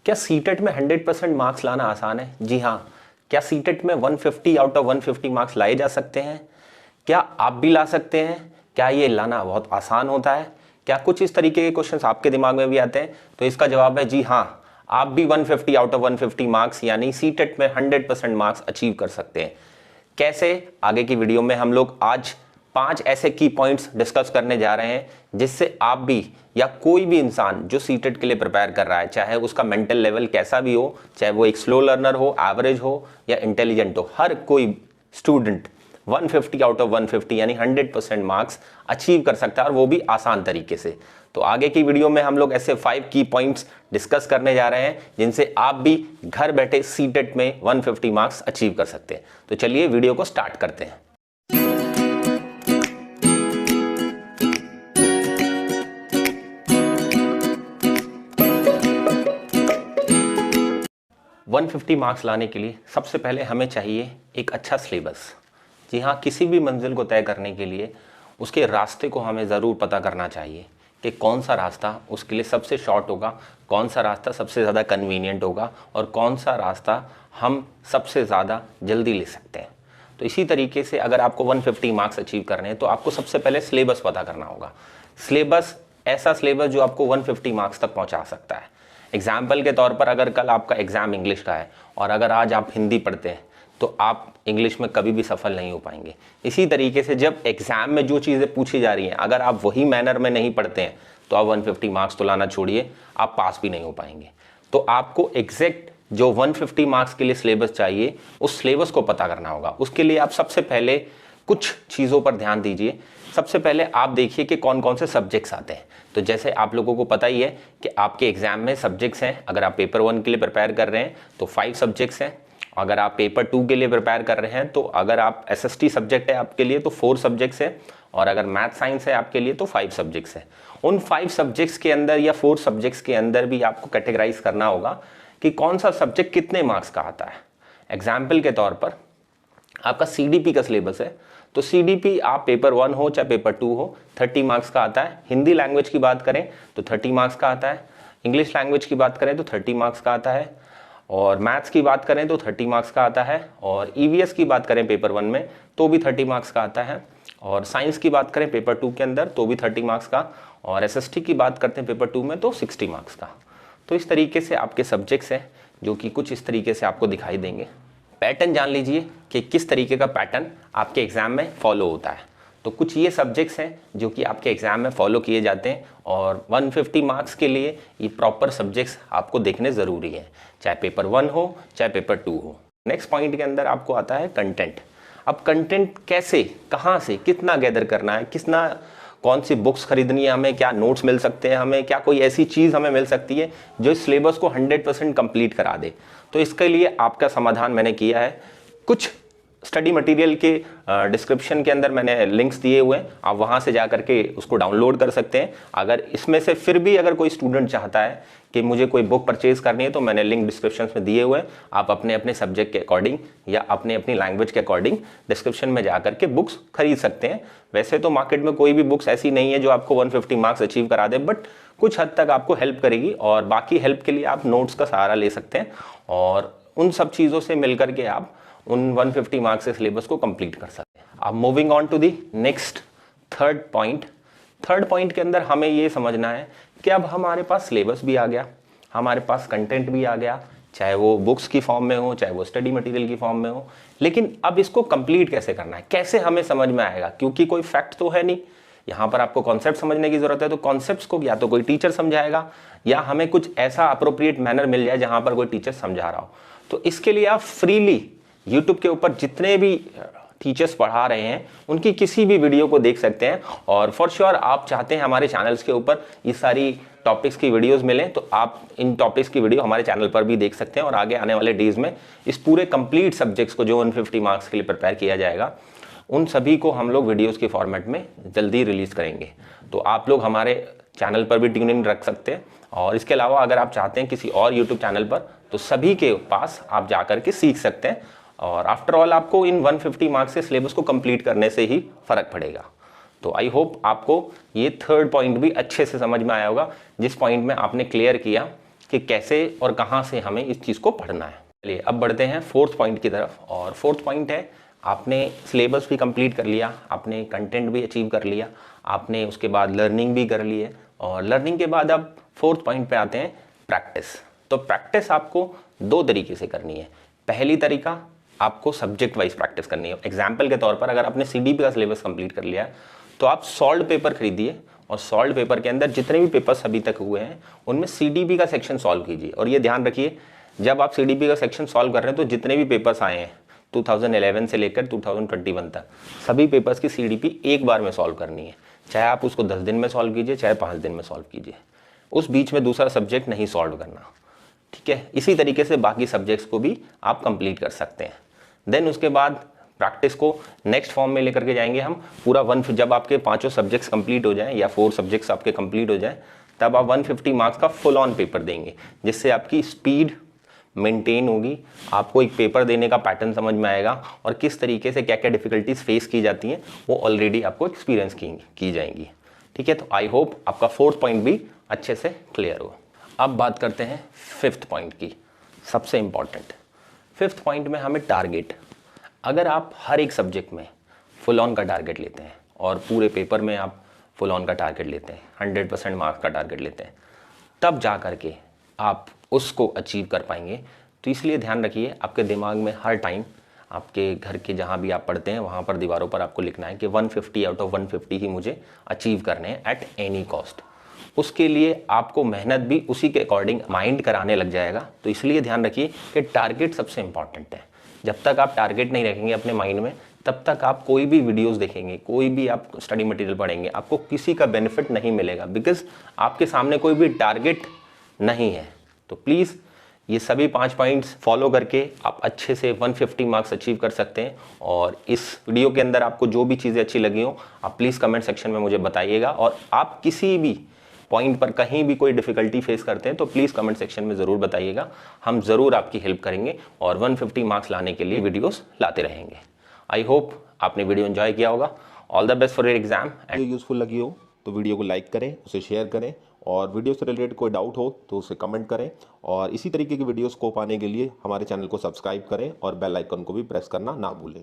क्या सीटेट में 100% मार्क्स लाना आसान है? जी हाँ। क्या सीटेट में 150 आउट ऑफ 150 मार्क्स लाए जा सकते हैं? क्या आप भी ला सकते हैं? क्या ये लाना बहुत आसान होता है? क्या कुछ इस तरीके के क्वेश्चंस आपके दिमाग में भी आते हैं? तो इसका जवाब है जी हाँ, आप भी 150 आउट ऑफ 150 मार्क्स यानी सीटेट में 100% मार्क्स अचीव कर सकते हैं। कैसे? आगे की वीडियो में हम लोग आज 5 ऐसे की पॉइंट्स डिस्कस करने जा रहे हैं जिससे आप भी या कोई भी इंसान जो सीटेट के लिए प्रिपेयर कर रहा है, चाहे उसका मेंटल लेवल कैसा भी हो, चाहे वो एक स्लो लर्नर हो, एवरेज हो या इंटेलिजेंट हो, हर कोई स्टूडेंट 150 आउट ऑफ 150 यानी 100% मार्क्स अचीव कर सकता है, और वो भी आसान तरीके से। तो आगे की वीडियो में हम लोग ऐसे 5 की पॉइंट्स डिस्कस करने जा रहे हैं जिनसे आप भी घर बैठे सीटेट में 150 मार्क्स अचीव कर सकते हैं। तो चलिए वीडियो को स्टार्ट करते हैं। 150 मार्क्स लाने के लिए सबसे पहले हमें चाहिए एक अच्छा सिलेबस। जी हाँ, किसी भी मंजिल को तय करने के लिए उसके रास्ते को हमें ज़रूर पता करना चाहिए कि कौन सा रास्ता उसके लिए सबसे शॉर्ट होगा, कौन सा रास्ता सबसे ज़्यादा कन्वीनियंट होगा और कौन सा रास्ता हम सबसे ज़्यादा जल्दी ले सकते हैं। तो इसी तरीके से अगर आपको 150 मार्क्स अचीव करने हैं तो आपको सबसे पहले सिलेबस पता करना होगा। सिलेबस, ऐसा सिलेबस जो आपको 150 मार्क्स तक पहुँचा सकता है। एग्जाम्पल के तौर पर अगर कल आपका एग्ज़ाम इंग्लिश का है और अगर आज आप हिंदी पढ़ते हैं तो आप इंग्लिश में कभी भी सफल नहीं हो पाएंगे। इसी तरीके से जब एग्ज़ाम में जो चीज़ें पूछी जा रही हैं, अगर आप वही मैनर में नहीं पढ़ते हैं तो आप 150 मार्क्स तो लाना छोड़िए, आप पास भी नहीं हो पाएंगे। तो आपको एग्जैक्ट जो 150 मार्क्स के लिए सिलेबस चाहिए, उस सिलेबस को पता करना होगा। उसके लिए आप सबसे पहले कुछ चीज़ों पर ध्यान दीजिए। सबसे पहले आप देखिए कि कौन कौन से सब्जेक्ट्स आते हैं। तो जैसे आप लोगों को पता ही है कि आपके एग्जाम में सब्जेक्ट्स हैं। अगर आप पेपर 1 के लिए प्रिपेयर कर रहे हैं तो 5 सब्जेक्ट्स हैं। अगर आप पेपर 2 के लिए प्रिपेयर कर रहे हैं तो अगर आप एसएसटी सब्जेक्ट है आपके लिए तो 4 सब्जेक्ट्स है, और अगर मैथ साइंस है आपके लिए तो 5 सब्जेक्ट्स है। उन 5 सब्जेक्ट्स के अंदर या 4 सब्जेक्ट्स के अंदर भी आपको कैटेगराइज करना होगा कि कौन सा सब्जेक्ट कितने मार्क्स का आता है। एग्जाम्पल के तौर पर आपका सीडीपी का सिलेबस है तो सीडीपी आप पेपर 1 हो चाहे पेपर 2 हो 30 मार्क्स का आता है। हिंदी लैंग्वेज की बात करें तो 30 मार्क्स का आता है। इंग्लिश लैंग्वेज की बात करें तो 30 मार्क्स का आता है। और मैथ्स की बात करें तो 30 मार्क्स का आता है। और ईवीएस की बात करें पेपर 1 में तो भी 30 मार्क्स का आता है। और साइंस की बात करें पेपर 2 के अंदर तो भी 30 मार्क्स का। और एसएसटी की बात करते हैं पेपर 2 में तो 60 मार्क्स का। तो इस तरीके से आपके सब्जेक्ट्स हैं जो कि कुछ इस तरीके से आपको दिखाई देंगे। पैटर्न जान लीजिए कि किस तरीके का पैटर्न आपके एग्ज़ाम में फॉलो होता है। तो कुछ ये सब्जेक्ट्स हैं जो कि आपके एग्ज़ाम में फॉलो किए जाते हैं, और 150 मार्क्स के लिए ये प्रॉपर सब्जेक्ट्स आपको देखने ज़रूरी हैं, चाहे पेपर 1 हो चाहे पेपर 2 हो। नेक्स्ट पॉइंट के अंदर आपको आता है कंटेंट। अब कंटेंट कैसे, कहाँ से, कितना गैदर करना है, कितना, कौन सी बुक्स खरीदनी है हमें, क्या नोट्स मिल सकते हैं हमें, क्या कोई ऐसी चीज़ हमें मिल सकती है जो इस सिलेबस को 100% कंप्लीट करा दे। तो इसके लिए आपका समाधान मैंने किया है। कुछ स्टडी मटेरियल के डिस्क्रिप्शन के अंदर मैंने लिंक्स दिए हुए हैं, आप वहाँ से जा करके उसको डाउनलोड कर सकते हैं। अगर इसमें से फिर भी अगर कोई स्टूडेंट चाहता है कि मुझे कोई बुक परचेज करनी है तो मैंने लिंक डिस्क्रिप्शन में दिए हुए हैं, आप अपने अपने सब्जेक्ट के अकॉर्डिंग या अपने अपनी लैंग्वेज के अकॉर्डिंग डिस्क्रिप्शन में जा करके बुक्स खरीद सकते हैं। वैसे तो मार्केट में कोई भी बुक्स ऐसी नहीं है जो आपको 150 मार्क्स अचीव करा दे, बट कुछ हद तक आपको हेल्प करेगी, और बाकी हेल्प के लिए आप नोट्स का सहारा ले सकते हैं, और उन सब चीज़ों से मिल करके आप उन 150 मार्क्स के सिलेबस को कंप्लीट कर सकते हैं। अब moving on to the next third point. Third point के अंदर हमें ये समझना है कि अब हमारे पास सिलेबस भी आ गया, हमारे पास कंटेंट भी आ गया, चाहे वो बुक्स की फॉर्म में हो चाहे वो स्टडी मटेरियल की फॉर्म में हो, लेकिन अब इसको कंप्लीट कैसे करना है, कैसे हमें समझ में आएगा, क्योंकि कोई फैक्ट तो है नहीं। यहाँ पर आपको कॉन्सेप्ट समझने की जरूरत है, तो कॉन्सेप्ट्स को या तो कोई टीचर समझाएगा या हमें कुछ ऐसा अप्रोप्रिएट मैनर मिल जाए जहाँ पर कोई टीचर समझा रहा हो। तो इसके लिए आप फ्रीली यूट्यूब के ऊपर जितने भी टीचर्स पढ़ा रहे हैं उनकी किसी भी वीडियो को देख सकते हैं, और फॉर श्योर आप चाहते हैं हमारे चैनल्स के ऊपर ये सारी टॉपिक्स की वीडियोस मिलें तो आप इन टॉपिक्स की वीडियो हमारे चैनल पर भी देख सकते हैं। और आगे आने वाले डेज में इस पूरे कंप्लीट सब्जेक्ट्स को जो 150 मार्क्स के लिए प्रिपेयर किया जाएगा उन सभी को हम लोग वीडियोज़ के फॉर्मेट में जल्दी रिलीज़ करेंगे। तो आप लोग हमारे चैनल पर भी ट्यून इन रख सकते हैं, और इसके अलावा अगर आप चाहते हैं किसी और यूट्यूब चैनल पर तो सभी के पास आप जा करके सीख सकते हैं। और आफ्टर ऑल आपको इन 150 मार्क्स के सिलेबस को कंप्लीट करने से ही फर्क पड़ेगा। तो आई होप आपको ये थर्ड पॉइंट भी अच्छे से समझ में आया होगा, जिस पॉइंट में आपने क्लियर किया कि कैसे और कहाँ से हमें इस चीज़ को पढ़ना है। चलिए अब बढ़ते हैं फोर्थ पॉइंट की तरफ। और फोर्थ पॉइंट है, आपने सिलेबस भी कंप्लीट कर लिया, आपने कंटेंट भी अचीव कर लिया, आपने उसके बाद लर्निंग भी कर ली है, और लर्निंग के बाद अब फोर्थ पॉइंट पे आते हैं, प्रैक्टिस। तो प्रैक्टिस आपको दो तरीके से करनी है। पहली तरीका, आपको सब्जेक्ट वाइज प्रैक्टिस करनी है। एग्जाम्पल के तौर पर अगर आपने CDP का सिलेबस कंप्लीट कर लिया है तो आप सॉल्व पेपर खरीदिए, और सॉल्व पेपर के अंदर जितने भी पेपर्स अभी तक हुए हैं उनमें CDP का सेक्शन सॉल्व कीजिए। और ये ध्यान रखिए, जब आप CDP का सेक्शन सॉल्व कर रहे हैं तो जितने भी पेपर्स आए हैं 2011 से लेकर 2021 तक, सभी पेपर्स की CDP एक बार में सॉल्व करनी है। चाहे आप उसको 10 दिन में सॉल्व कीजिए, चाहे 5 दिन में सॉल्व कीजिए, उस बीच में दूसरा सब्जेक्ट नहीं सॉल्व करना, ठीक है। इसी तरीके से बाकी सब्जेक्ट्स को भी आप कंप्लीट कर सकते हैं। देन उसके बाद प्रैक्टिस को नेक्स्ट फॉर्म में लेकर के जाएंगे हम। पूरा जब आपके 5 सब्जेक्ट्स कंप्लीट हो जाएं या 4 सब्जेक्ट्स आपके कंप्लीट हो जाएं, तब आप 150 मार्क्स का फुल ऑन पेपर देंगे, जिससे आपकी स्पीड मेंटेन होगी, आपको एक पेपर देने का पैटर्न समझ में आएगा, और किस तरीके से क्या क्या डिफिकल्टीज फेस की जाती हैं वो ऑलरेडी आपको एक्सपीरियंस की जाएंगी, ठीक है। तो आई होप आपका फोर्थ पॉइंट भी अच्छे से क्लियर हो। अब बात करते हैं फिफ्थ पॉइंट की, सबसे इंपॉर्टेंट। फिफ्थ पॉइंट में हमें टारगेट। अगर आप हर एक सब्जेक्ट में फुल ऑन का टारगेट लेते हैं और पूरे पेपर में आप फुल ऑन का टारगेट लेते हैं, 100% मार्क्स का टारगेट लेते हैं, तब जा कर के आप उसको अचीव कर पाएंगे। तो इसलिए ध्यान रखिए, आपके दिमाग में हर टाइम, आपके घर के जहाँ भी आप पढ़ते हैं वहाँ पर दीवारों पर आपको लिखना है कि 150 आउट ऑफ 150 ही मुझे अचीव करने हैं एट एनी कॉस्ट। उसके लिए आपको मेहनत भी उसी के अकॉर्डिंग माइंड कराने लग जाएगा। तो इसलिए ध्यान रखिए कि टारगेट सबसे इंपॉर्टेंट है। जब तक आप टारगेट नहीं रखेंगे अपने माइंड में, तब तक आप कोई भी वीडियोस देखेंगे, कोई भी आप स्टडी मटेरियल पढ़ेंगे, आपको किसी का बेनिफिट नहीं मिलेगा, बिकॉज आपके सामने कोई भी टारगेट नहीं है। तो प्लीज़ ये सभी 5 पॉइंट्स फॉलो करके आप अच्छे से 150 मार्क्स अचीव कर सकते हैं। और इस वीडियो के अंदर आपको जो भी चीज़ें अच्छी लगी हो, आप प्लीज़ कमेंट सेक्शन में मुझे बताइएगा। और आप किसी भी पॉइंट पर कहीं भी कोई डिफिकल्टी फेस करते हैं तो प्लीज़ कमेंट सेक्शन में ज़रूर बताइएगा, हम ज़रूर आपकी हेल्प करेंगे और 150 मार्क्स लाने के लिए वीडियोस लाते रहेंगे। आई होप आपने वीडियो एंजॉय किया होगा। All the best for your exam. Video useful लगी हो तो वीडियो को लाइक करें, उसे शेयर करें, और वीडियो से रिलेटेड कोई डाउट हो तो उसे कमेंट करें। और इसी तरीके की वीडियोस को पाने के लिए हमारे चैनल को सब्सक्राइब करें और बेल आइकन को भी प्रेस करना ना भूलें।